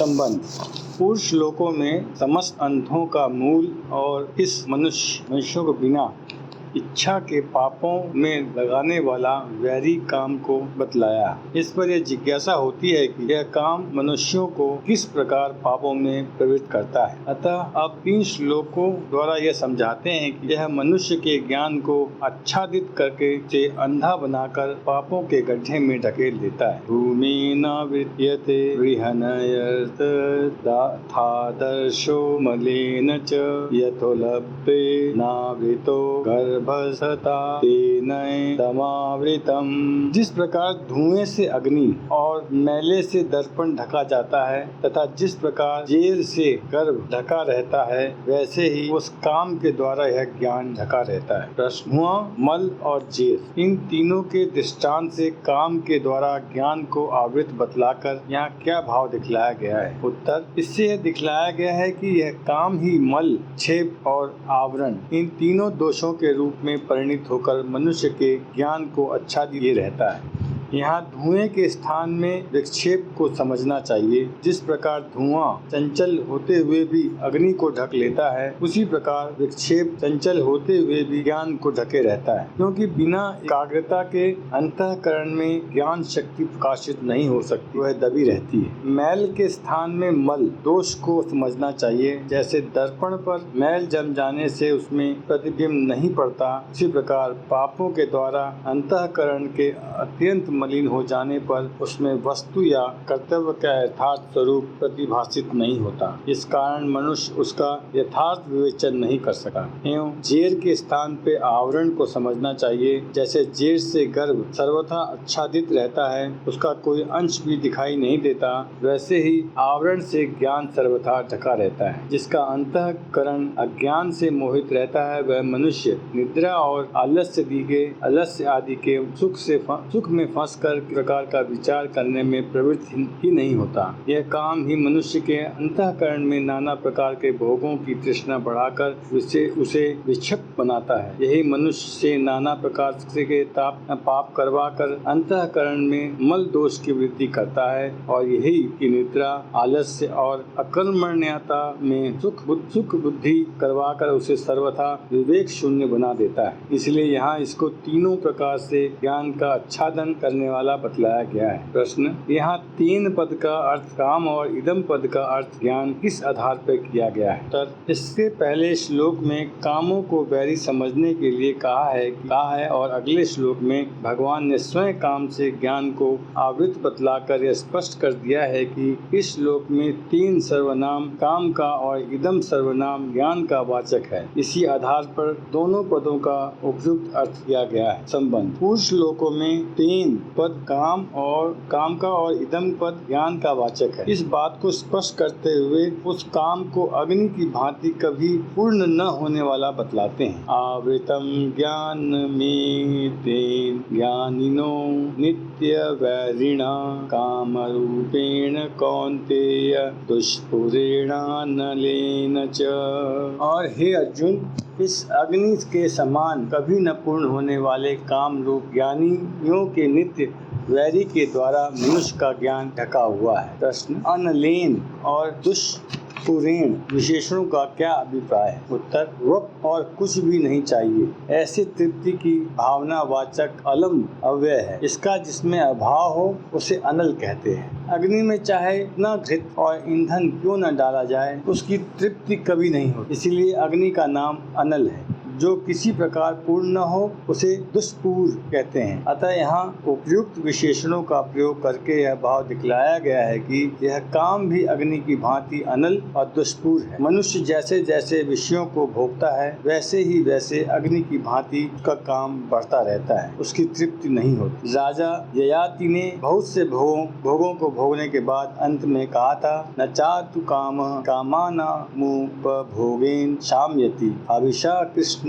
संबंध पूर्व श्लोकों में समस्त अंधों का मूल और इस मनुष्यों को बिना इच्छा के पापों में लगाने वाला वैरी काम को बतलाया। इस पर यह जिज्ञासा होती है कि यह काम मनुष्यों को किस प्रकार पापों में प्रवृत्त करता है। अतः अब 3 श्लोकों द्वारा यह समझाते हैं कि यह मनुष्य के ज्ञान को आच्छादित करके से अंधा बनाकर पापों के गड्ढे में ढकेल देता है। भूमि न विद्यते गृहनयर्तथादर्शो मलेन च यथोलभ्ये नावृतो गर्भसता तेन तमावृतम। जिस प्रकार धुएं से अग्नि और मैले से दर्पण ढका जाता है तथा जिस प्रकार जेर से गर्भ ढका रहता है, वैसे ही उस काम के द्वारा यह ज्ञान ढका रहता है। प्रश्न, धुआं, मल और जेर, इन तीनों के दृष्टांत से काम के द्वारा ज्ञान को आवृत बतलाकर यहाँ क्या भाव दिखलाया गया है। उत्तर, इससे यह दिखलाया गया है कि यह काम ही मल, क्षेप और आवरण, इन तीनों दोषों के रूप में परिणित होकर मनुष्य के ज्ञान को आच्छादित किए रहता है। यहाँ धुएं के स्थान में विक्षेप को समझना चाहिए। जिस प्रकार धुआं चंचल होते हुए भी अग्नि को ढक लेता है, उसी प्रकार विक्षेप चंचल होते हुए भी ज्ञान को ढके रहता है, क्योंकि बिना एकाग्रता के अंतःकरण में ज्ञान शक्ति प्रकाशित नहीं हो सकती, वह दबी रहती है। मैल के स्थान में मल दोष को समझना चाहिए। जैसे दर्पण पर मैल जम जाने से उसमें प्रतिबिंब नहीं पड़ता, उसी प्रकार पापों के द्वारा अंतःकरण के अत्यंत मलिन हो जाने पर उसमें वस्तु या कर्तव्य का यथार्थ स्वरूप प्रतिभाषित नहीं होता। इस कारण मनुष्य उसका यथार्थ विवेचन नहीं कर सका। एवं जेर के स्थान पे आवरण को समझना चाहिए। जैसे जेर से गर्भ सर्वथा आच्छादित रहता है, उसका कोई अंश भी दिखाई नहीं देता, वैसे ही आवरण से ज्ञान सर्वथा ढका रहता है। जिसका अंतःकरण अज्ञान से मोहित रहता है, वह मनुष्य निद्रा और आलस्य आदि के सुख में फंसकर प्रकार का विचार करने में प्रवृत्त ही नहीं होता। यह काम ही मनुष्य के अंतःकरण में नाना प्रकार के भोगों की तृष्णा बढ़ाकर उसे विक्षिप्त बनाता है। यही मनुष्य से नाना प्रकार के पाप करवाकर अंतःकरण में मल दोष की वृद्धि करता है, और यही की निद्रा, आलस्य और अकर्मण्यता में सुख बुद्धि करवाकर उसे सर्वथा विवेक शून्य बना देता है। इसलिए यहाँ इसको तीनों प्रकार से ज्ञान का आच्छादन करने वाला बतलाया गया है। प्रश्न, यहाँ 3 पद का अर्थ काम और इदम पद का अर्थ ज्ञान किस आधार पर किया गया है। उत्तर, इससे पहले श्लोक में कामों को वैरी समझने के लिए कहा है और अगले श्लोक में भगवान ने स्वयं काम से ज्ञान को आवृत बतलाकर यह स्पष्ट कर दिया है कि इस श्लोक में 3 सर्वनाम काम का और इदम सर्वनाम ज्ञान का वाचक है। इसी आधार पर दोनों पदों का उपयुक्त अर्थ किया गया है। संबंध, पूर्व श्लोकों में 3 पद काम का और इदम पद ज्ञान का वाचक है। इस बात को स्पष्ट करते हुए उस काम को अग्नि की भांति कभी पूर्ण न होने वाला बतलाते हैं। आवृतम ज्ञान में तेन ज्ञानिनो नित्य वैरिणा काम रूपेण कौन्तेय दुष्पुरेण नलेन च। और हे अर्जुन, इस अग्नि के समान कभी न पूर्ण होने वाले काम रूप ज्ञानियों के नित्य वैरी के द्वारा मनुष्य का ज्ञान ढका हुआ है। प्रश्न, अनलेन और दुष्पुरेण विशेषणों का क्या अभिप्राय है। उत्तर, वप और कुछ भी नहीं चाहिए, ऐसी तृप्ति की भावना वाचक अलम अव्यय है। इसका जिसमें अभाव हो उसे अनल कहते हैं। अग्नि में चाहे न घृत और ईंधन क्यों न डाला जाए, उसकी तृप्ति कभी नहीं होती। इसीलिए अग्नि का नाम अनल है। जो किसी प्रकार पूर्ण न हो उसे दुष्पूर कहते हैं। अतः यहाँ उपयुक्त विशेषणों का प्रयोग करके यह भाव दिखलाया गया है कि यह काम भी अग्नि की भांति अनल और दुष्पूर है। मनुष्य जैसे जैसे विषयों को भोगता है, वैसे ही वैसे अग्नि की भांति उसका काम बढ़ता रहता है, उसकी तृप्ति नहीं होती। राजा ययाति ने बहुत से भोगों को भोगने के बाद अंत में कहा था, न चातु कामानामुपभोगेन शाम्यति अभिषा कृष्ण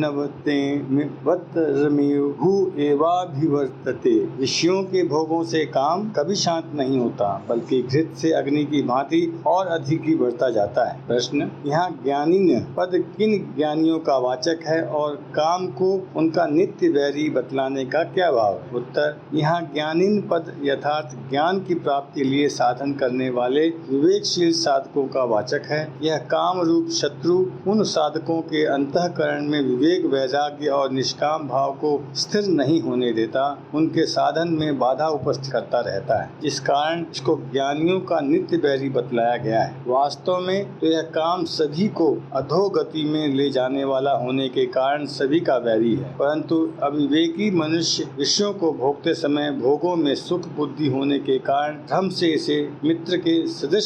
वैष्णवतेर्मिहु एवाभिवर्तते। विषयों के भोगों से काम कभी शांत नहीं होता, बल्कि घृत से अग्नि की भांति और अधिक ही बढ़ता जाता है। प्रश्न, यहाँ ज्ञानिन पद किन ज्ञानियों का वाचक है और काम को उनका नित्य वैरी बतलाने का क्या भाव है? उत्तर, यहाँ ज्ञानिन पद यथार्थ ज्ञान की प्राप्ति लिए साधन करने वाले विवेकशील साधकों का वाचक है। यह काम रूप शत्रु उन साधकों के अंतःकरण में विवेक, वैराग्य और निष्काम भाव को स्थिर नहीं होने देता, उनके साधन में बाधा उपस्थित करता रहता है। इस कारण इसको ज्ञानियों का नित्य वैरी बतलाया गया है। वास्तव में तो यह काम सभी को अधोगति में ले जाने वाला होने के कारण सभी का वैरी है, परंतु अविवेकी मनुष्य विषयों को भोगते समय भोगों में सुख बुद्धि होने के कारण भ्रम से इसे मित्र के सदृश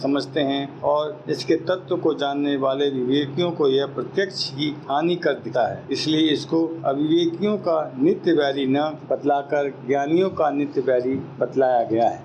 समझते हैं और इसके तत्व को जानने वाले विवेकियों को यह प्रत्यक्ष ही हानि कर देता है। इसलिए इसको अविवेकियों का नित्य वैरी न बतलाकर ज्ञानियों का नित्य वैरी बतलाया गया है।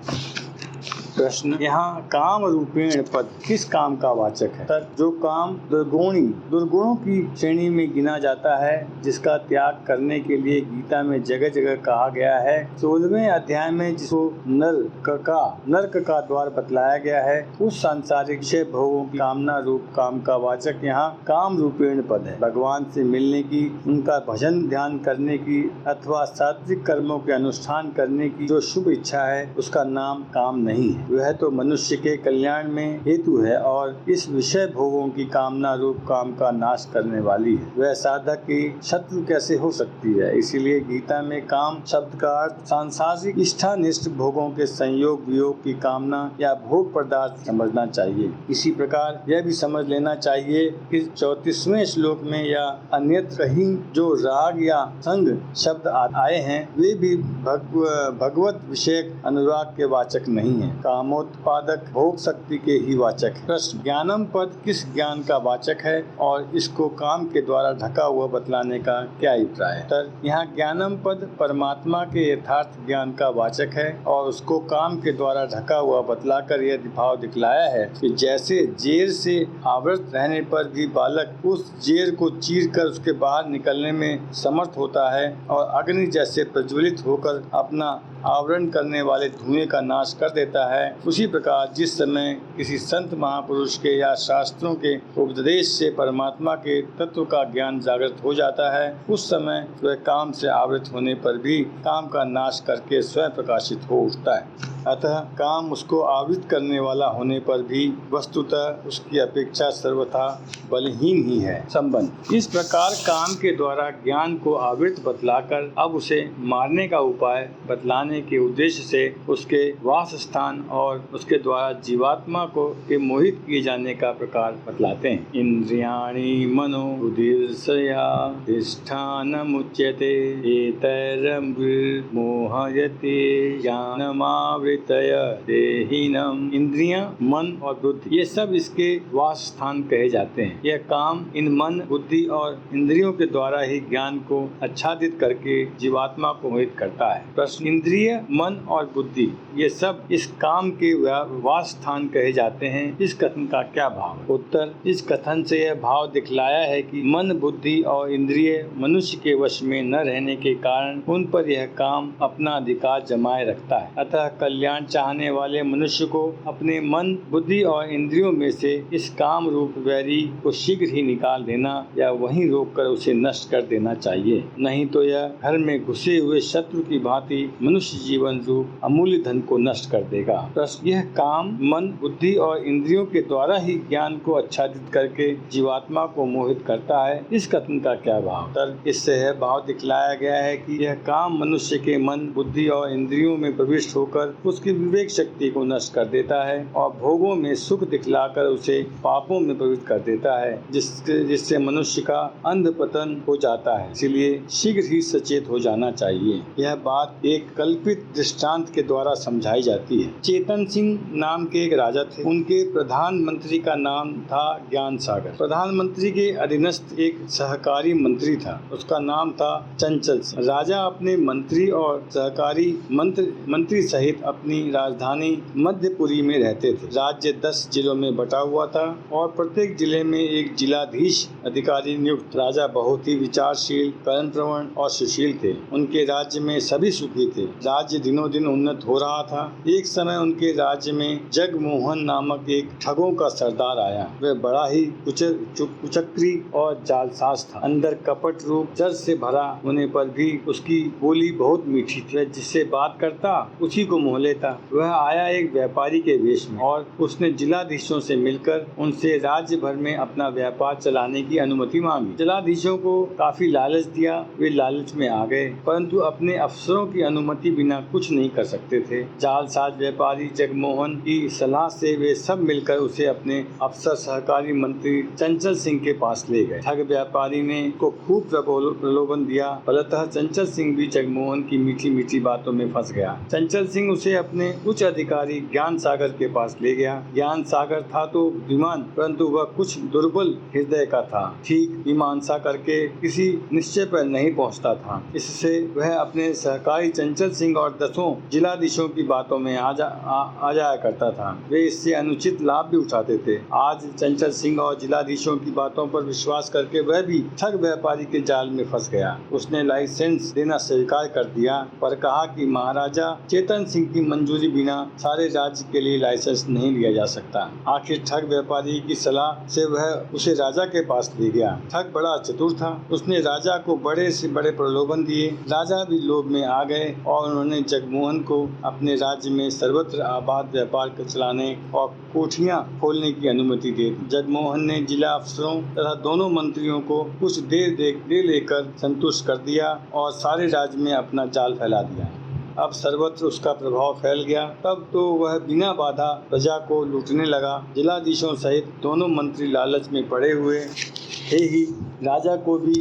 प्रश्न, यहाँ काम रूपेण पद किस काम का वाचक है? जो काम दुर्गुणों की श्रेणी में गिना जाता है, जिसका त्याग करने के लिए गीता में जगह जगह कहा गया है। 16वें अध्याय में जिसको नरक का द्वार बतलाया गया है, उस सांसारिक विषय भोगों की कामना रूप काम का वाचक यहाँ काम रूपेण पद है। भगवान से मिलने की, उनका भजन ध्यान करने की अथवा सात्विक कर्मों के अनुष्ठान करने की जो शुभ इच्छा है, उसका नाम काम नहीं है। वह तो मनुष्य के कल्याण में हेतु है और इस विषय भोगों की कामना रूप काम का नाश करने वाली है। वह साधक की शत्रु कैसे हो सकती है? इसीलिए गीता में काम शब्द का अर्थ सांसारिक इष्टानिष्ट भोगों के संयोग वियोग की कामना या भोग पदार्थ समझना चाहिए। इसी प्रकार यह भी समझ लेना चाहिए कि 34वें श्लोक में या अन्यत्र कहीं जो राग या संग शब्द आए हैं, वे भी भगवत विषयक अनुराग के वाचक नहीं है, कामोत्पादक भोग शक्ति के ही वाचक है। प्रश्न, ज्ञानम पद किस ज्ञान का वाचक है और इसको काम के द्वारा ढका हुआ बतलाने का क्या अभिप्राय है? यहाँ ज्ञानम पद परमात्मा के यथार्थ ज्ञान का वाचक है और उसको काम के द्वारा ढका हुआ बतलाकर यह भाव दिखलाया है कि जैसे जेर से आवृत रहने पर भी बालक उस जेर को चीर कर उसके बाहर निकलने में समर्थ होता है और अग्नि जैसे प्रज्वलित होकर अपना आवरण करने वाले धुएं का नाश कर देता है, उसी प्रकार जिस समय किसी संत महापुरुष के या शास्त्रों के उपदेश से परमात्मा के तत्व का ज्ञान जागृत हो जाता है, उस समय वह काम से आवृत होने पर भी काम का नाश करके स्वयं प्रकाशित हो उठता है। अतः काम उसको आवृत करने वाला होने पर भी वस्तुतः उसकी अपेक्षा सर्वथा बलहीन ही है। संबंध, इस प्रकार काम के द्वारा ज्ञान को आवृत बतलाकर अब उसे मारने का उपाय बतलाने के उद्देश्य से उसके वास स्थान और उसके द्वारा जीवात्मा को के मोहित किए जाने का प्रकार बतलाते हैं। इंद्रियाणि मनो बुद्धिर्षयाधिष्ठानमुच्यते एतैर्मोहयते ज्ञानमावृतय देहिनम्। इंद्रियां, मन और बुद्धि, ये सब इसके वास स्थान कहे जाते हैं। यह काम इन मन, बुद्धि और इंद्रियों के द्वारा ही ज्ञान को आच्छादित करके जीवात्मा को मोहित करता है। प्रश्न, इंद्रिय, मन और बुद्धि ये सब इस काम के वास स्थान कहे जाते हैं। इस कथन का क्या भाव है? उत्तर, इस कथन से यह भाव दिखलाया है कि मन, बुद्धि और इंद्रिय मनुष्य के वश में न रहने के कारण उन पर यह काम अपना अधिकार जमाए रखता है। अतः कल्याण चाहने वाले मनुष्य को अपने मन, बुद्धि और इंद्रियों में से इस काम रूप वैरी को शीघ्र ही निकाल देना या वहीं रोककर उसे नष्ट कर देना चाहिए, नहीं तो यह घर में घुसे हुए शत्रु की भांति मनुष्य जीवन रूप अमूल्य धन को नष्ट कर देगा। प्रश्न, यह काम मन, बुद्धि और इंद्रियों के द्वारा ही ज्ञान को आच्छादित करके जीवात्मा को मोहित करता है, इस कथन का क्या भाव? इससे यह भाव दिखलाया गया है कि यह काम मनुष्य के मन, बुद्धि और इंद्रियों में प्रविष्ट होकर उसकी विवेक शक्ति को नष्ट कर देता है और भोगों में सुख दिखलाकर उसे पापों में प्रवृत्त कर देता है, जिससे मनुष्य का अंध पतन हो जाता है। इसलिए शीघ्र ही सचेत हो जाना चाहिए। यह बात एक कल्पित दृष्टांत के द्वारा समझाई जाती है। चेतन सिंह नाम के एक राजा थे। उनके प्रधानमंत्री का नाम था ज्ञान सागर। प्रधानमंत्री के अधीनस्थ एक सहकारी मंत्री था, उसका नाम था चंचल सिंह। राजा अपने मंत्री और सहकारी मंत्री सहित अपनी राजधानी मध्यपुरी में रहते थे। राज्य 10 जिलों में बटा हुआ था और प्रत्येक जिले में एक जिलाधीश अधिकारी नियुक्त। राजा बहुत ही विचारशील, कर्म प्रवण और सुशील थे। उनके राज्य में सभी सुखी थे। राज्य दिनों दिन उन्नत हो रहा था। एक समय उनके राज्य में जगमोहन नामक एक ठगों का सरदार आया। वह बड़ा ही कुचक्री और जालसाज था। अंदर कपट रूप जर से भरा होने पर भी उसकी बोली बहुत मीठी थी। वह जिससे बात करता उसी को मोह लेता। वह आया एक व्यापारी के वेश में और उसने जिलाधीशों से मिलकर उनसे राज्य भर में अपना व्यापार चलाने की अनुमति मांगी। जिलाधीशों को काफी लालच दिया। वे लालच में आ गए, परंतु अपने अफसरों की अनुमति बिना कुछ नहीं कर सकते थे। जालसाज व्यापारी जगमोहन की सलाह से वे सब मिलकर उसे अपने अफसर सहकारी मंत्री चंचल सिंह के पास ले गए। ठग व्यापारी ने को खूब प्रलोभन दिया। फलतः चंचल सिंह भी जगमोहन की मीठी मीठी बातों में फंस गया। चंचल सिंह उसे अपने उच्च अधिकारी ज्ञान सागर के पास ले गया। ज्ञान सागर था तो बुद्धिमान, परंतु वह कुछ दुर्बल हृदय का था। ठीक मीमांसा करके किसी निश्चय पर नहीं पहुंचता था। इससे वह अपने सहकारी चंचल सिंह और 10 जिलाधीशों की बातों में आ जाया करता था। वे इससे अनुचित लाभ भी उठाते थे। आज चंचल सिंह और जिलाधीशों की बातों पर विश्वास करके वह भी ठग व्यापारी के जाल में फंस गया। उसने लाइसेंस देना स्वीकार कर दिया, पर कहा कि महाराजा चेतन सिंह की मंजूरी बिना सारे राज्य के लिए लाइसेंस नहीं लिया जा सकता। आखिर ठग व्यापारी की सलाह से वह उसे राजा के पास ले गया। ठग बड़ा चतुर था। उसने राजा को बड़े से बड़े प्रलोभन दिए। राजा भी लोभ में आ गए और उन्होंने जगमोहन को अपने राज्य में सर्वत्र आबाद व्यापार चलाने और कोठियां खोलने की अनुमति दे दी। जगमोहन ने जिला अफसरों तथा दोनों मंत्रियों को कुछ देर लेकर संतुष्ट कर दिया और सारे राज्य में अपना जाल फैला दिया। अब सर्वत्र उसका प्रभाव फैल गया। तब तो वह बिना बाधा प्रजा को लूटने लगा। जिलाधीशों सहित दोनों मंत्री लालच में पड़े हुए थे ही राजा को भी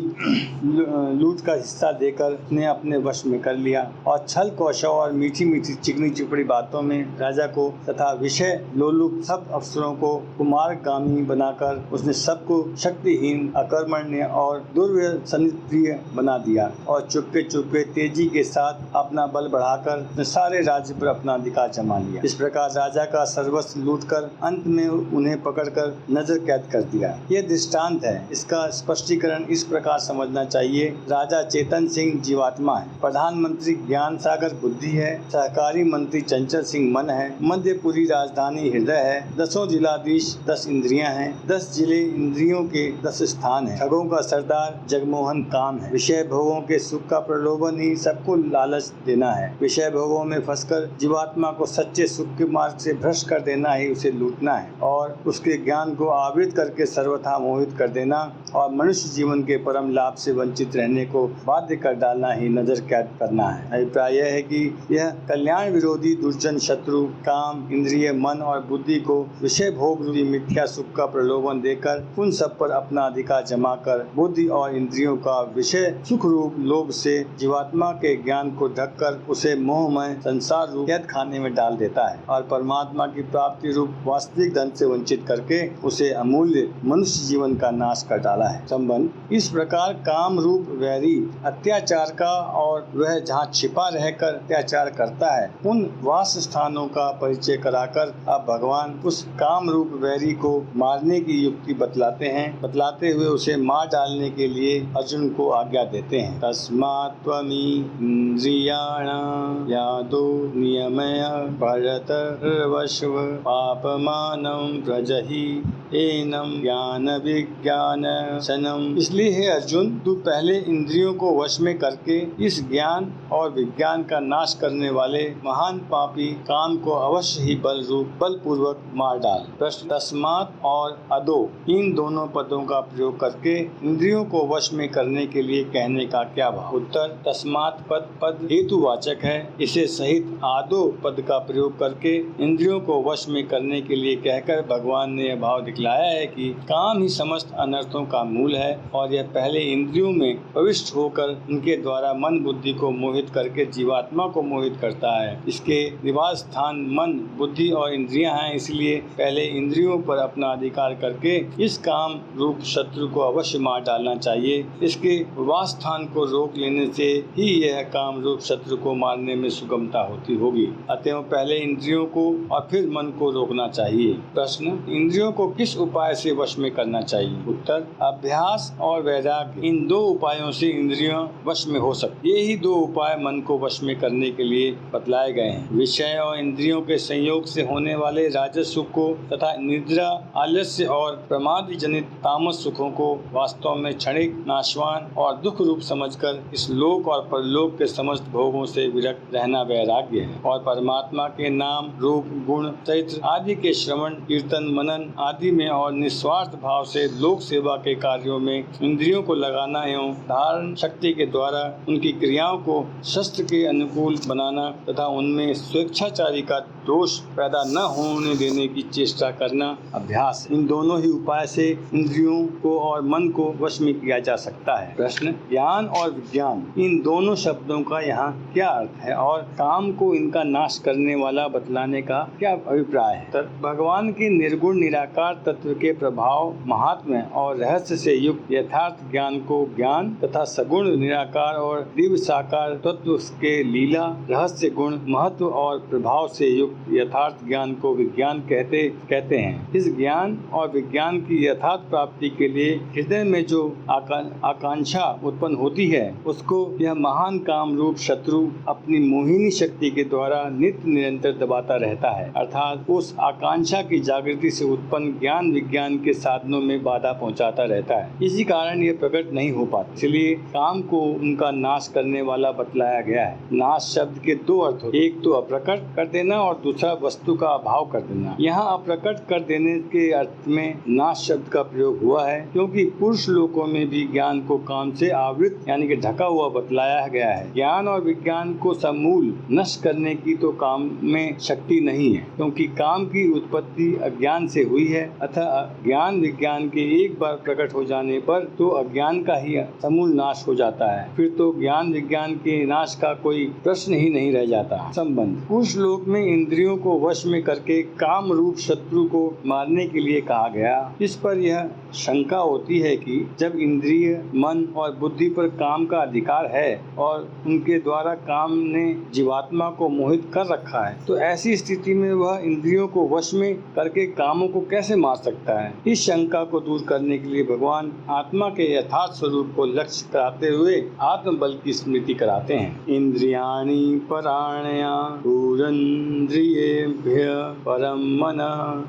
लूट का हिस्सा देकर ने अपने वश में कर लिया और छल कौशल और मीठी मीठी चिकनी चुपड़ी बातों में राजा को तथा विषय लोलुप सब अफसरों को कुमारगामी बनाकर उसने सबको शक्तिहीन, अकर्मण्य और दुर्व्यसनिप्रिय बना दिया और चुपके तेजी के साथ अपना बल बढ़ाकर सारे राज्य पर अपना अधिकार जमा लिया। इस प्रकार राजा का सर्वस्व लूटकर अंत में उन्हें पकड़कर नजर कैद कर दिया। यह दृष्टांत है। इसका स्पष्टीकरण इस प्रकार समझना चाहिए। राजा चेतन सिंह जीवात्मा है, प्रधानमंत्री ज्ञान सागर बुद्धि है, सहकारी मंत्री चंचल सिंह मन है, मध्यपुरी राजधानी हृदय है, 10 जिलाधीश 10 इंद्रियां हैं, 10 जिले इंद्रियों के 10 स्थान है, ठगों का सरदार जगमोहन काम है। विषय भोगों के सुख का प्रलोभन ही सबको लालच देना है। विषय भोगों में फंसकर जीवात्मा को सच्चे सुख के मार्ग से भ्रष्ट कर देना ही उसे लूटना है और उसके ज्ञान को आवृत करके सर्वथा मोहित कर देना और मनुष्य जीवन के परम लाभ से वंचित रहने को बाध्य कर डालना ही नजर कैद करना है। अभिप्राय यह है कि यह कल्याण विरोधी दुर्जन शत्रु काम, इंद्रिय, मन और बुद्धि को विषय भोग रूपी मिथ्या सुख का प्रलोभन देकर उन सब पर अपना अधिकार जमा कर बुद्धि और इंद्रियों का विषय सुख रूप लोभ से जीवात्मा के ज्ञान को ढककर उसे मोहमय संसार रूप कैद खाने में डाल देता है और परमात्मा की प्राप्ति रूप वास्तविक धन से वंचित करके उसे अमूल्य मनुष्य जीवन का नाश कर डाला है। संबंध इस प्रकार काम रूप वैरी अत्याचार का और वह जहाँ छिपा रहकर अत्याचार करता है उन वास स्थानों का परिचय कराकर अब भगवान उस काम रूप वैरी को मारने की युक्ति बतलाते हुए उसे मार डालने के लिए अर्जुन को आज्ञा देते हैं। तस्मात् त्वमी इंद्रियाणां यादो नियमय भरत सर्वस्व पापमानं प्रजहि एनम ज्ञान विज्ञान सनम। इसलिए हे अर्जुन, तू पहले इंद्रियों को वश में करके इस ज्ञान और विज्ञान का नाश करने वाले महान पापी काम को अवश्य ही बलपूर्वक मार डाल। प्रश्न तस्मात् और अदो इन दोनों पदों का प्रयोग करके इंद्रियों को वश में करने के लिए कहने का क्या भाव? उत्तर तस्मात् पद हेतुवाचक है। इसे सहित आदो पद का प्रयोग करके इंद्रियों को वश में करने के लिए कहकर भगवान ने यह भाव दिखलाया है कि काम ही समस्त अनर्थों का मूल है है और यह पहले इंद्रियों में प्रविष्ट होकर उनके द्वारा मन बुद्धि को मोहित करके जीवात्मा को मोहित करता है। इसके निवास स्थान मन बुद्धि और इंद्रियां हैं, इसलिए पहले इंद्रियों पर अपना अधिकार करके इस काम रूप शत्रु को अवश्य मार डालना चाहिए। इसके वास स्थान को रोक लेने से ही यह काम रूप शत्रु को मारने में सुगमता होती होगी। अतएव पहले इंद्रियों को और फिर मन को रोकना चाहिए। प्रश्न, इंद्रियों को किस उपाय से वश में करना चाहिए? उत्तर, अभ्यास और वैराग्य, इन दो उपायों से इंद्रियां वश में हो सकती। ये ही दो उपाय मन को वश में करने के लिए बतलाए गए हैं। विषय और इंद्रियों के संयोग से होने वाले राजस सुख को तथा निद्रा, आलस्य और प्रमाद जनित तामस सुखों को वास्तव में क्षणिक, नाशवान और दुख रूप समझकर इस लोक और परलोक के समस्त भोगों से विरक्त रहना वैराग्य है। और परमात्मा के नाम, रूप, गुण, चरित्र आदि के श्रवण, कीर्तन, मनन आदि में और निस्वार्थ भाव से लोक सेवा के कार्यों में इंद्रियों को लगाना एवं धारण शक्ति के द्वारा उनकी क्रियाओं को शस्त्र के अनुकूल बनाना तथा उनमें स्वेच्छाचारी का दोष पैदा न होने देने की चेष्टा करना अभ्यास। इन दोनों ही उपाय से इंद्रियों को और मन को वश में किया जा सकता है। प्रश्न, ज्ञान और विज्ञान, इन दोनों शब्दों का यहाँ क्या अर्थ है और काम को इनका नाश करने वाला बतलाने का क्या अभिप्राय है? भगवान के निर्गुण निराकार तत्व के प्रभाव, महात्म्य और रहस्य से युक्त यथार्थ ज्ञान को ज्ञान तथा सगुण निराकार और दिव्य साकार तत्व के लीला, रहस्य, गुण, महत्व और प्रभाव से युक्त यथार्थ ज्ञान को विज्ञान कहते हैं। इस ज्ञान और विज्ञान की यथार्थ प्राप्ति के लिए हृदय में जो आकांक्षा उत्पन्न होती है उसको यह महान काम रूप शत्रु अपनी मोहिनी शक्ति के द्वारा नित्य निरंतर दबाता रहता है। अर्थात उस आकांक्षा की जागृति से उत्पन्न ज्ञान विज्ञान के साधनों में बाधा पहुंचाता रहता है। इसी कारण ये प्रकट नहीं हो पाता। इसलिए काम को उनका नाश करने वाला बतलाया गया है। नाश शब्द के दो अर्थ होते हैं, एक तो अप्रकट कर देना और दूसरा वस्तु का अभाव कर देना। यहाँ अप्रकट कर देने के अर्थ में नाश शब्द का प्रयोग हुआ है, क्योंकि पुरुष लोकों में भी ज्ञान को काम से आवृत यानी कि ढका हुआ बतलाया गया है। ज्ञान और विज्ञान को समूल नष्ट करने की तो काम में शक्ति नहीं है, क्योंकि काम की उत्पत्ति अज्ञान से हुई है। अतः ज्ञान विज्ञान के एक बार प्रकट हो जाने पर तो अज्ञान का ही समूल नाश हो जाता है। फिर तो ज्ञान विज्ञान के नाश का कोई प्रश्न ही नहीं रह जाता। संबंध, पुरुष लोक में इंद्रियों को वश में करके काम रूप शत्रु को मारने के लिए कहा गया। इस पर यह शंका होती है कि जब इंद्रिय, मन और बुद्धि पर काम का अधिकार है और उनके द्वारा काम ने जीवात्मा को मोहित कर रखा है, तो ऐसी स्थिति में वह इंद्रियों को वश में करके कामों को कैसे मार सकता है? इस शंका को दूर करने के लिए भगवान आत्मा के यथार्थ स्वरूप को लक्ष्य कराते हुए आत्म बल की स्मृति कराते हैं। इंद्रियाणि पराण्या पूरंद्रियेभ्य परम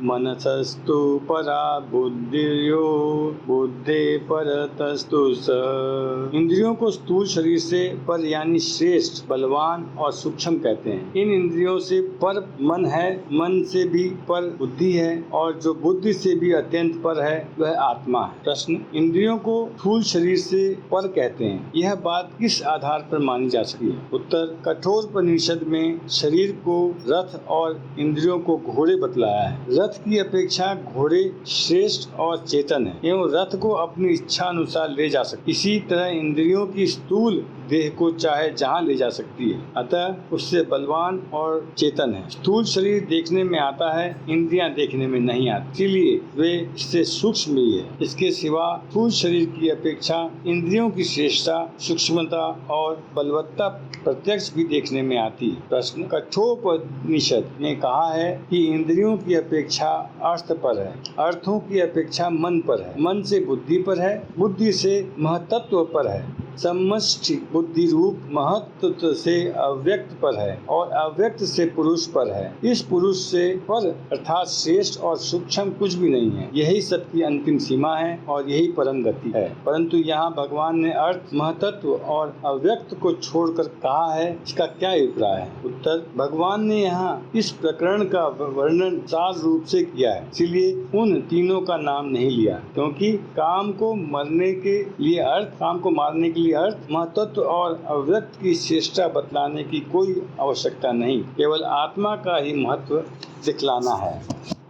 मनसस्तु परा बुद्धिर्यो बुद्धे परतस्तु स। इंद्रियों को स्थूल शरीर से पर यानी श्रेष्ठ, बलवान और सूक्ष्म कहते हैं। इन इंद्रियों से पर मन है, मन से भी पर बुद्धि है और जो बुद्धि से भी अत्यंत पर है वह आत्मा है। प्रश्न, इंद्रियों को स्थूल शरीर से पर कहते हैं, यह बात किस आधार पर मानी जा सकती है? उत्तर, कठोपनिषद में शरीर को रथ और इंद्रियों को घोड़े बतलाया है। रथ की अपेक्षा घोड़े श्रेष्ठ और चेतन है एवं रथ को अपनी इच्छा अनुसार ले जा सकती। इसी तरह इंद्रियों की स्थूल देह को चाहे जहाँ ले जा सकती है, अतः उससे बलवान और चेतन है। स्थूल शरीर देखने में आता है, इंद्रियां देखने में नहीं आती, इसीलिए वे इससे सूक्ष्म भी है। इसके सिवा स्थूल शरीर की अपेक्षा इंद्रियों की श्रेष्ठता, सूक्ष्मता और बलवत्ता प्रत्यक्ष भी देखने में आती है। प्रश्न, कठोपनिषद ने कहा है कि इंद्रियों की अपेक्षा अर्थ पर है, अर्थों की अपेक्षा मन पर है, मन से बुद्धि पर है, बुद्धि से महतत्व पर है, समष्टि बुद्धि रूप महत्व से अव्यक्त पर है और अव्यक्त से पुरुष पर है। इस पुरुष से पर अर्थात श्रेष्ठ और सूक्ष्म कुछ भी नहीं है। यही सबकी अंतिम सीमा है और यही परम गति है। परंतु यहाँ भगवान ने अर्थ, महतत्व और अव्यक्त को छोड़कर कहा है, इसका क्या अभिप्राय है? उत्तर, भगवान ने यहाँ इस प्रकरण का वर्णन सार रूप से किया है, इसलिए उन तीनों का नाम नहीं लिया, क्योंकि काम को मारने के लिए अर्थ, महतत्व और अव्यक्त की श्रेष्ठता बतलाने की कोई आवश्यकता नहीं, केवल आत्मा का ही महत्व दिखलाना है।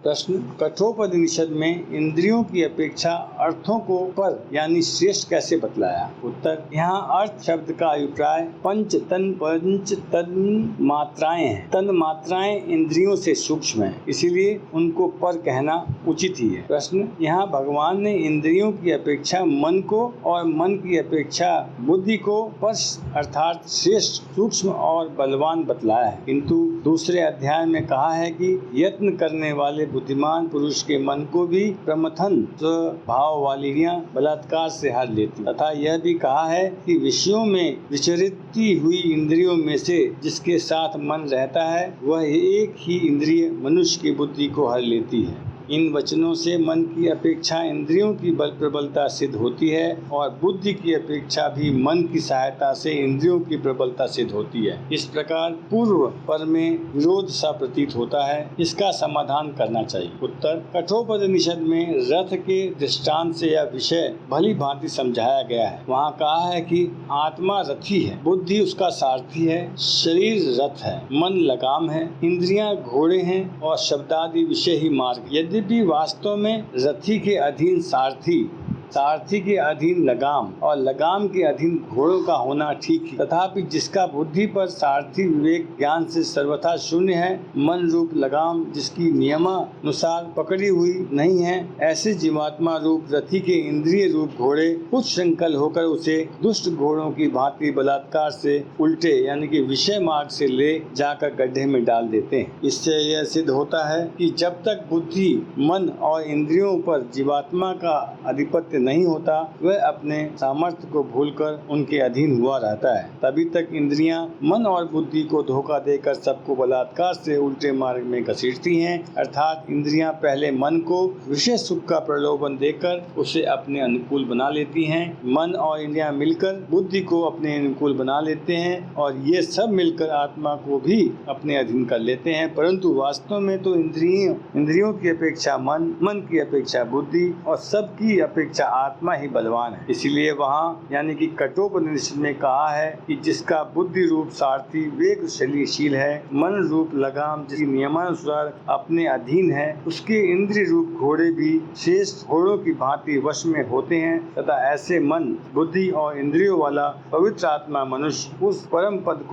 प्रश्न, कठोपनिषद में इंद्रियों की अपेक्षा अर्थों को पर यानी श्रेष्ठ कैसे बतलाया? उत्तर, यहाँ अर्थ शब्द का अभिप्राय पंच तन मात्राएं हैं। तन मात्राएं इंद्रियों से सूक्ष्म है, इसीलिए उनको पर कहना उचित ही है। प्रश्न, यहाँ भगवान ने इंद्रियों की अपेक्षा मन को और मन की अपेक्षा बुद्धि को पर अर्थात श्रेष्ठ, सूक्ष्म और बलवान बतलाया है, किंतु दूसरे अध्याय में कहा है कि यत्न करने वाले बुद्धिमान पुरुष के मन को भी प्रमथन स्वभाव वाली बलात्कार से हर लेती, तथा यह भी कहा है कि विषयों में विचरती हुई इंद्रियों में से जिसके साथ मन रहता है वह एक ही इंद्रिय मनुष्य की बुद्धि को हर लेती है। इन वचनों से मन की अपेक्षा इंद्रियों की बल प्रबलता सिद्ध होती है और बुद्धि की अपेक्षा भी मन की सहायता से इंद्रियों की प्रबलता सिद्ध होती है। इस प्रकार पूर्व पर में विरोध सा प्रतीत होता है, इसका समाधान करना चाहिए। उत्तर, कठोपनिषद में रथ के दृष्टांत से यह विषय भली भांति समझाया गया है। वहाँ कहा है कि आत्मा रथी है, बुद्धि उसका सारथी है, शरीर रथ है, मन लगाम है, इंद्रियां घोड़े हैं और शब्दादि विषय ही मार्ग। यद्यपि वास्तव में रथी के अधीन सारथी, सारथी के अधीन लगाम और लगाम के अधीन घोड़ों का होना ठीक है, तथापि जिसका बुद्धि पर सारथी विवेक ज्ञान से सर्वथा शून्य है, मन रूप लगाम जिसकी नियमानुसार पकड़ी हुई नहीं है, ऐसे जीवात्मा रूप रथी के इंद्रिय रूप घोड़े उच्छृंखल होकर उसे दुष्ट घोड़ों की भांति बलात्कार से उल्टे यानी कि विषय मार्ग से ले जाकर गड्ढे में डाल देते हैं। इससे यह सिद्ध होता है कि जब तक बुद्धि, मन और इंद्रियों पर जीवात्मा का आधिपत्य नहीं होता, वह अपने सामर्थ्य को भूलकर उनके अधीन हुआ रहता है। तभी तक इंद्रियां मन और बुद्धि को धोखा देकर सबको बलात्कार से उल्टे मार्ग में घसीटती हैं, अर्थात इंद्रियां पहले मन को विशेष सुख का प्रलोभन देकर उसे अपने अनुकूल बना लेती हैं, मन और इंद्रियां मिलकर बुद्धि को अपने अनुकूल बना लेते हैं और ये सब मिलकर आत्मा को भी अपने अधीन कर लेते हैं। परंतु वास्तव में तो इंद्रियों की अपेक्षा मन, मन की अपेक्षा बुद्धि और सबकी अपेक्षा आत्मा ही बलवान है। इसीलिए वहाँ यानी कि कठोपनिषद में कहा है कि जिसका बुद्धि रूप सारथी वेगशील है, मन रूप लगाम जिसकी नियमानुसार अपने अधीन है, उसके इंद्रिय रूप घोड़े भी श्रेष्ठ घोड़ों की भांति वश में होते हैं, तथा ऐसे मन, बुद्धि और इंद्रियों वाला पवित्र आत्मा मनुष्य उस परम पद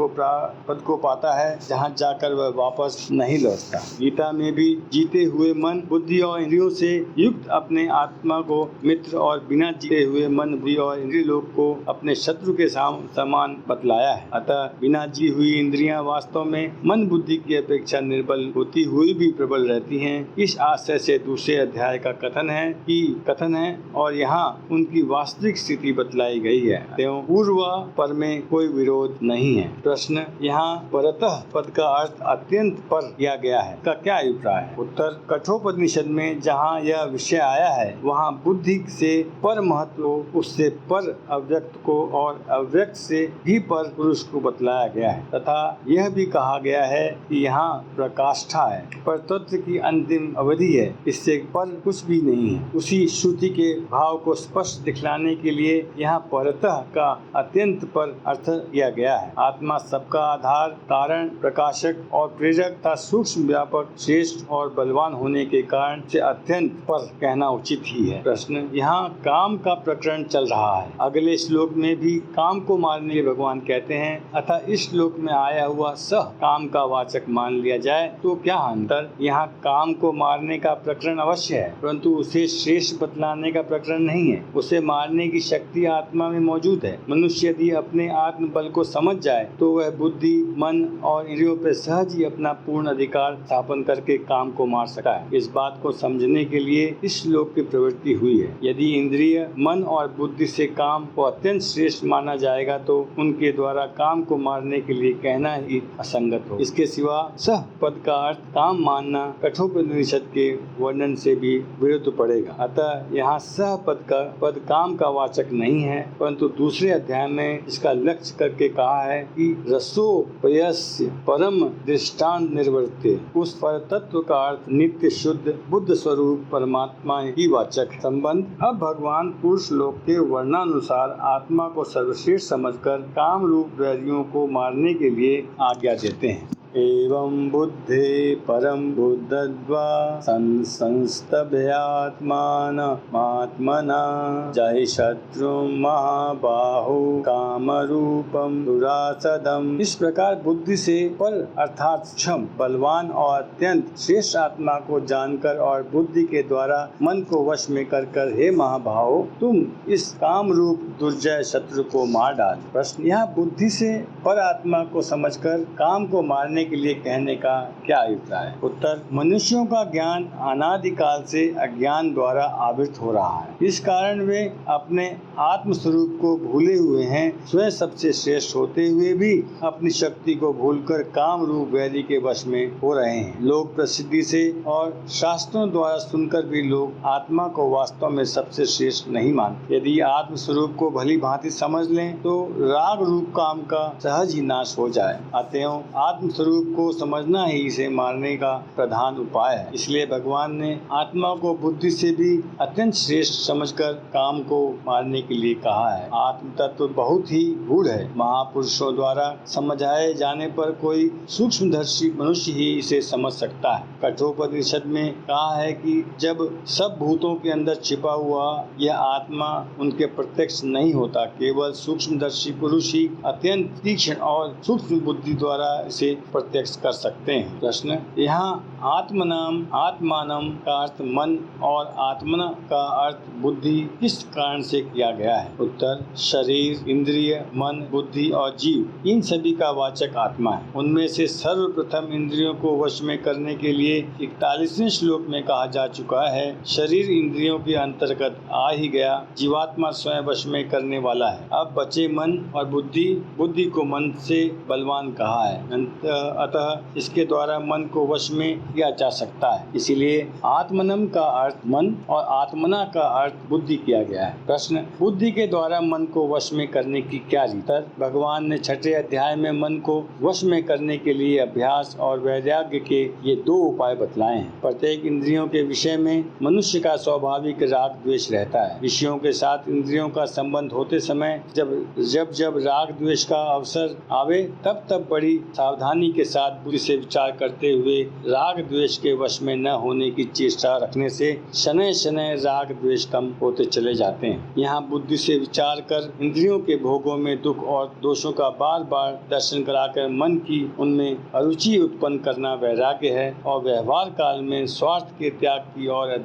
को पाता है जहाँ जाकर वह वापस नहीं लौटता। गीता में भी जीते हुए मन, बुद्धि और इंद्रियों से युक्त अपने आत्मा को मित्र और बिना जीते हुए मन, बुद्धि और इंद्रिय लोक को अपने शत्रु के समान बतलाया है। अतः बिना जी हुई इंद्रियां वास्तव में मन, बुद्धि की अपेक्षा निर्बल होती हुई भी प्रबल रहती हैं। इस आशय से दूसरे अध्याय का कथन है और यहाँ उनकी वास्तविक स्थिति बतलाई गई है। पूर्व पर में कोई विरोध नहीं है। प्रश्न, यहाँ परतः पद का अर्थ अत्यंत पर किया गया है, का क्या अभिप्राय है? उत्तर, कठोपनिषद में जहाँ यह विषय आया है वहाँ बुद्धि से पर महत्व, उससे पर अव्यक्त को और अव्यक्त से भी पर पुरुष को बतलाया गया है, तथा यह भी कहा गया है कि यहाँ प्रकाष्ठा है, पर तत्व की अंतिम अवधि है, इससे पर कुछ भी नहीं है। उसी श्रुति के भाव को स्पष्ट दिखलाने के लिए यहाँ परतः का अत्यंत पर अर्थ किया गया है। आत्मा सबका आधार, कारण, प्रकाशक और प्रेरक तथा सूक्ष्म, व्यापक, श्रेष्ठ और बलवान होने के कारण से अत्यंत पर कहना उचित ही है। प्रश्न, यहाँ काम का प्रकरण चल रहा है। अगले श्लोक में भी काम को मारने के भगवान कहते हैं, अतः इस श्लोक में आया हुआ सह काम का वाचक मान लिया जाए तो क्या अंतर? यहाँ काम को मारने का प्रकरण अवश्य है, परंतु उसे श्रेष्ठ बतलाने का प्रकरण नहीं है। उसे मारने की शक्ति आत्मा में मौजूद है। मनुष्य यदि अपने आत्म बल को समझ जाए तो वह बुद्धि, मन और इंद्रियों पर सहज ही अपना पूर्ण अधिकार स्थापन करके काम को मार सकता है। इस बात को समझने के लिए इस श्लोक की प्रवृत्ति हुई है। यदि इंद्रिय, मन और बुद्धि से काम को अत्यंत श्रेष्ठ माना जाएगा तो उनके द्वारा काम को मारने के लिए कहना ही असंगत हो। इसके सिवा सह पद का अर्थ काम मानना कठोपनिषद के वर्णन से भी विरुद्ध पड़ेगा। अतः यहाँ सह पद काम का वाचक नहीं है, परंतु दूसरे अध्याय में इसका लक्ष्य करके कहा है कि रसोपयस्य परम दृष्टांत निर्वर्त्य, उस पर तत्व का अर्थ नित्य शुद्ध बुद्ध स्वरूप परमात्मा ही वाचक है। संबंध, अब भगवान पुरुष लोक के वर्णानुसार आत्मा को सर्वश्रेष्ठ समझकर काम रूप वैरियों को मारने के लिए आज्ञा देते हैं। एवं बुद्धे परम बुद्धत्वा संस्तभ्यात्मानमात्मना जहि शत्रुं महाबाहो कामरूपम दुरासदम। इस प्रकार बुद्धि से पर अर्थात क्षम, बलवान और अत्यंत श्रेष्ठ आत्मा को जानकर और बुद्धि के द्वारा मन को वश में कर हे महाभाव, तुम इस काम रूप दुर्जय शत्रु को मार डाल। प्रश्न, यहाँ बुद्धि से पर आत्मा को समझकर काम को मारने के लिए कहने का क्या अभिप्राय है? उत्तर, मनुष्यों का ज्ञान अनादिकाल से अज्ञान द्वारा आवृत हो रहा है। इस कारण वे अपने आत्म स्वरूप को भूले हुए हैं। स्वयं सबसे श्रेष्ठ होते हुए भी अपनी शक्ति को भूलकर काम रूप वैरी के वश में हो रहे हैं। लोग प्रसिद्धि से और शास्त्रों द्वारा सुनकर भी लोग आत्मा को वास्तव में सबसे श्रेष्ठ नहीं मानते। यदि आत्म स्वरूप को भली भांति समझ लें तो राग रूप काम का सहज ही नाश हो जाए। अतएव आत्म स्वरूप को समझना ही इसे मारने का प्रधान उपाय है। इसलिए भगवान ने आत्मा को बुद्धि से भी अत्यंत श्रेष्ठ समझकर काम को मारने के लिए कहा है। आत्म तत्व बहुत ही गूढ़ है। महापुरुषों द्वारा समझाए जाने पर कोई सूक्ष्मदर्शी मनुष्य ही इसे समझ सकता है। कठोपनिषद में कहा है कि जब सब भूतों के अंदर छिपा हुआ यह आत्मा उनके प्रत्यक्ष नहीं होता, केवल सूक्ष्मदर्शी पुरुष ही अत्यंत तीक्ष्ण और सूक्ष्म बुद्धि द्वारा इसे प्रत्यक्ष कर सकते हैं। प्रश्न, यहाँ आत्मानम का अर्थ मन और आत्मना का अर्थ बुद्धि किस कारण से किया गया है? उत्तर, शरीर, इंद्रिय, मन, बुद्धि और जीव इन सभी का वाचक आत्मा है। उनमें से सर्वप्रथम इंद्रियों को वश में करने के लिए 41वें श्लोक में कहा जा चुका है, शरीर इंद्रियों के अंतर्गत आ ही गया, जीवात्मा स्वयं वश में करने वाला है। अब बचे मन और बुद्धि को मन से बलवान कहा है, अतः इसके द्वारा मन को वश में किया जा सकता है। इसीलिए आत्मनम का अर्थ मन और आत्मना का अर्थ बुद्धि किया गया है। प्रश्न, बुद्धि के द्वारा मन को वश में करने की क्या रीत? भगवान ने 6ठे अध्याय में मन को वश में करने के लिए अभ्यास और वैराग्य के ये 2 उपाय बतलाए हैं। प्रत्येक इंद्रियों के विषय में मनुष्य का स्वाभाविक राग द्वेष रहता है। विषयों के साथ इंद्रियों का संबंध होते समय जब राग द्वेष का अवसर आवे तब बड़ी सावधानी के साथ बुद्धि से विचार करते हुए राग द्वेष के वश में न होने की चेष्टा रखने से शनय शनय राग द्वेष कम होते चले जाते हैं। यहाँ बुद्धि से विचार कर इंद्रियों के भोगों में दुख और दोषों का बार बार दर्शन कराकर मन की उनमें अरुचि उत्पन्न करना वैराग्य है, और व्यवहार काल में स्वार्थ के त्याग की और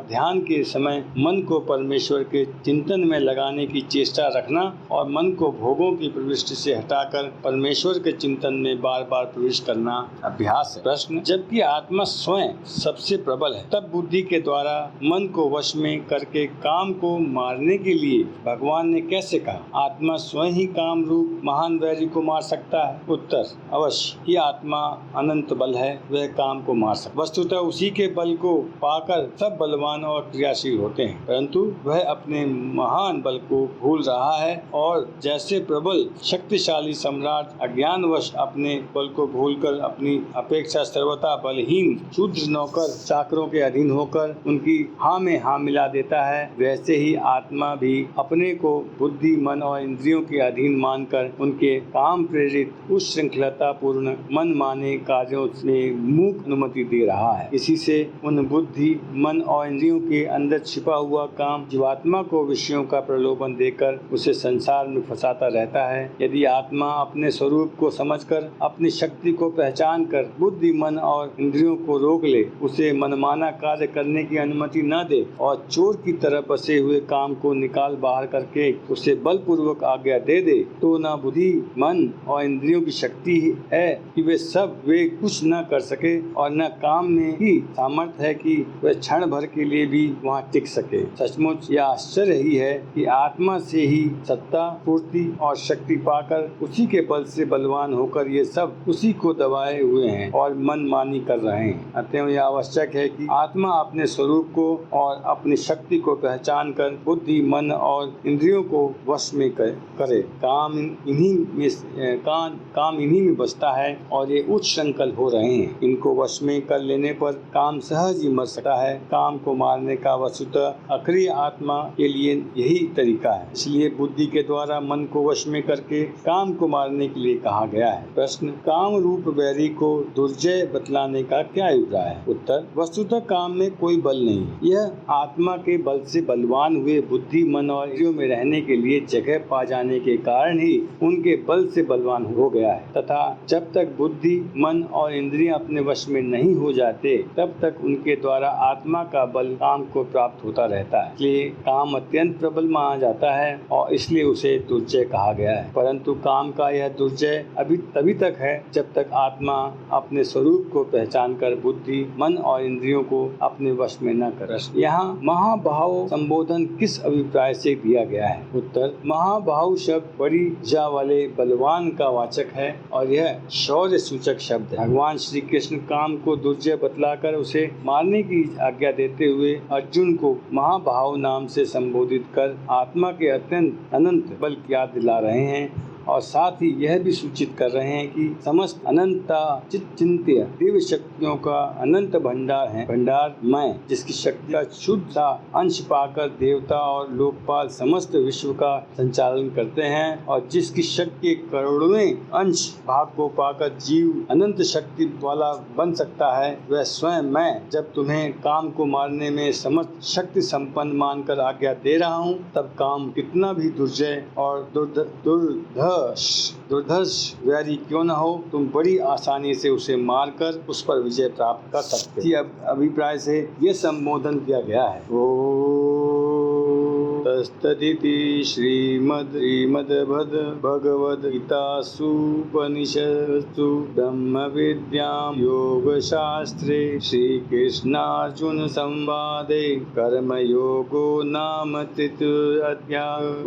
ध्यान के समय मन को परमेश्वर के चिंतन में लगाने की चेष्टा रखना और मन को भोगों की प्रविष्टि से हटाकर परमेश्वर के चिंतन में बार बार प्रवेश करना अभ्यास है। प्रश्न, जबकि आत्मा स्वयं सबसे प्रबल है, तब बुद्धि के द्वारा मन को वश में करके काम को मारने के लिए भगवान ने कैसे कहा? आत्मा स्वयं ही काम रूप महान वैरी को मार सकता है? उत्तर, अवश्य ही आत्मा अनंत बल है, वह काम को मार सकता। वस्तुतः उसी के बल को पाकर सब बलवान और क्रियाशील होते हैं, परंतु वह अपने महान बल को भूल रहा है, और जैसे प्रबल शक्तिशाली सम्राट अज्ञानवश अपने बल को भूलकर अपनी अपेक्षा सर्वथा बलहीन शूद्र नौकर चाकरों के अधीन होकर उनकी हाँ में हाँ मिला देता है, वैसे ही आत्मा भी अपने को बुद्धि, मन और इंद्रियों के अधीन मानकर उनके काम प्रेरित उस श्रृंखलता पूर्ण मन माने कार्यों में मूक अनुमति दे रहा है। इसी से उन बुद्धि, मन और इंद्रियों के अंदर छिपा हुआ काम जीवात्मा को विषयों का प्रलोभन देकर उसे संसार में फंसाता रहता है। यदि आत्मा अपने स्वरूप को समझकर अपनी शक्ति को पहचान कर बुद्धि, मन और इंद्रियों को रोक ले, उसे मनमाना कार्य करने की अनुमति न दे और चोर की तरह बसे हुए काम को निकाल बाहर करके उसे बलपूर्वक आज्ञा दे दे, तो न बुद्धि, मन और इंद्रियों की शक्ति है कि वे कुछ न कर सके, और न काम में ही सामर्थ्य है कि वह क्षण भर के लिए भी वहाँ टिक सके। सचमुच यह आश्चर्य ही है कि आत्मा से ही सत्ता, पूर्ति और शक्ति पाकर उसी के बल से बलवान होकर ये सब उसी को दबाए हुए हैं और मनमानी कर रहे हैं। अतएव यह आवश्यक है कि आत्मा अपने स्वरूप को और अपनी शक्ति को पहचान कर बुद्धि, मन और इंद्रियों को वश में करे। काम इन्हीं में बसता है और ये उच्च संकल्प हो रहे हैं। इनको वश में कर लेने पर काम सहज ही मर सकता है। काम को मारने का वस्तुतः अक्रिय आत्मा के लिए यही तरीका है। इसलिए बुद्धि के द्वारा मन को वश में करके काम को मारने के लिए कहा गया है। प्रश्न, काम रूप वैरी को दुर्जय बतलाने का क्या अभिप्राय है? उत्तर, वस्तुतः काम में कोई बल नहीं। यह आत्मा के बल से बलवान हुए बुद्धि, मन और इंद्रियों में रहने के लिए जगह पा जाने के कारण ही उनके बल से बलवान हो गया है, तथा जब तक बुद्धि, मन और इंद्रियां अपने वश में नहीं हो जाते तब तक उनके द्वारा आत्मा का बल काम को प्राप्त होता रहता है। इसलिए काम अत्यंत प्रबल माना जाता है और इसलिए उसे दुर्जय कहा गया है। परंतु काम का यह दुर्जय अभी तभी तक है जब तक आत्मा अपने स्वरूप को पहचान कर बुद्धि, मन और इंद्रियों को अपने वश में न कर। यहाँ महाबाहु संबोधन किस अभिप्राय से दिया गया है? उत्तर, महाबाहु शब्द बड़ी जा वाले बलवान का वाचक है और यह शौर्य सूचक शब्द है। भगवान श्री कृष्ण काम को दुर्जय बतलाकर उसे मारने की आज्ञा देते हुए अर्जुन को महाबाहु नाम से संबोधित कर आत्मा के अत्यंत अनंत बल की याद दिला रहे हैं और साथ ही यह भी सूचित कर रहे हैं कि समस्त अनंता चिंत्य दिव्य शक्तियों का अनंत भंडार है, भंडार मैं, जिसकी शक्ति का शुद्ध सा अंश पाकर देवता और लोकपाल समस्त विश्व का संचालन करते हैं और जिसकी शक्ति करोड़वें अंश भाग को पाकर जीव अनंत शक्ति वाला बन सकता है, वह स्वयं मैं जब तुम्हें काम को मारने में समस्त शक्ति संपन्न मानकर आज्ञा दे रहा हूँ, तब काम कितना भी दुर्जय और दुर्धर्ष वैरी क्यों न हो, तुम बड़ी आसानी से उसे मारकर उस पर विजय प्राप्त कर सकते। इसी अभिप्राय से यह संबोधन किया गया है। तस्तदिति श्रीमद्भगवद्गीतासु उपनिषत्सु ब्रह्म विद्यां योगशास्त्रे श्रीकृष्णार्जुन संवादे कर्मयोगो नाम तृतीयोऽध्यायः।